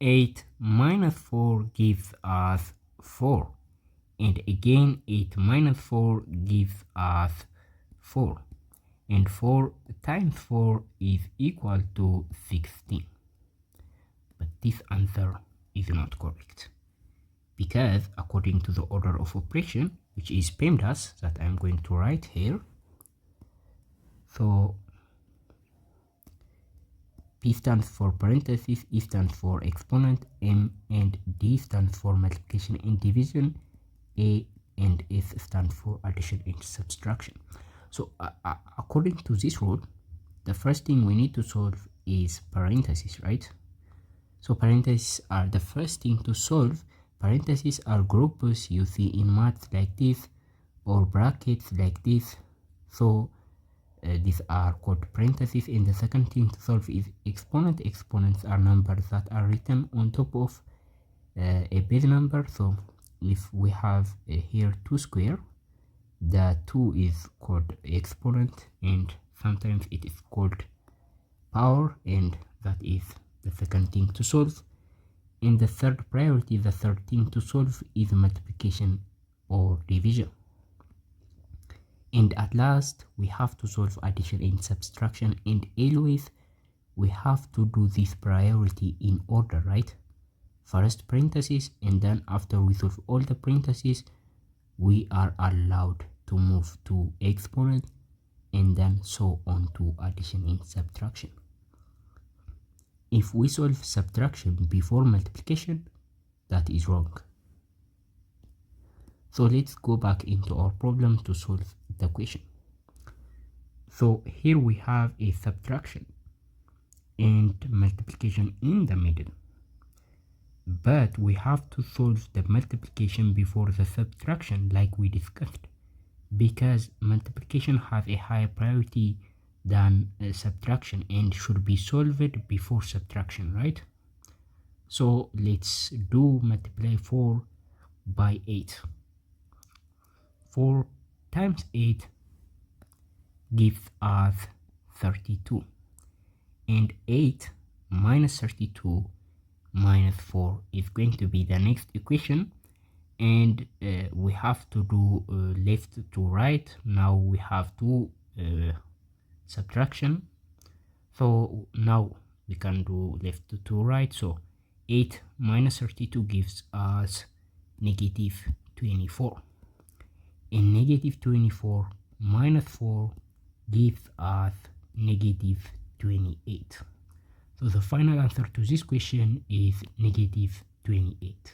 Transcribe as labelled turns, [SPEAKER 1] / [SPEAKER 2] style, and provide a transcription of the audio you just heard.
[SPEAKER 1] 8 minus 4 gives us 4. And again 8 minus 4 gives us 4. And 4 times 4 is equal to 16. But this answer is not correct, because according to the order of operation, which is PEMDAS, that I'm going to write here, so P stands for parentheses, E stands for exponent, M and D stands for multiplication and division, A and S stands for addition and subtraction. So according to this rule, the first thing we need to solve is parentheses, right? So parentheses are the first thing to solve. Parentheses are groups you see in maths like this, or brackets like this. So these are called parentheses. And the second thing to solve is exponent. Exponents are numbers that are written on top of a base number. So if we have here 2 square, the 2 is called exponent, and sometimes it is called power, and that is the second thing to solve. In the third priority, the third thing to solve is multiplication or division. And at last, we have to solve addition and subtraction, and always we have to do this priority in order, right? First parentheses, and then after we solve all the parentheses, we are allowed to move to exponent, and then so on to addition and subtraction. If we solve subtraction before multiplication, that is wrong. So let's go back into our problem to solve the question. So here we have a subtraction and multiplication in the middle, but we have to solve the multiplication before the subtraction like we discussed, because multiplication has a higher priority than subtraction and should be solved before subtraction, right? So let's do multiply 4 by 8. 4 times 8 gives us 32, and 8 minus 32 minus 4 is going to be the next equation, and we have to do left to right. Now we have to subtraction, so now we can do left to right. So 8 minus 32 gives us negative 24, and negative 24 minus 4 gives us negative 28. So the final answer to this question is negative 28.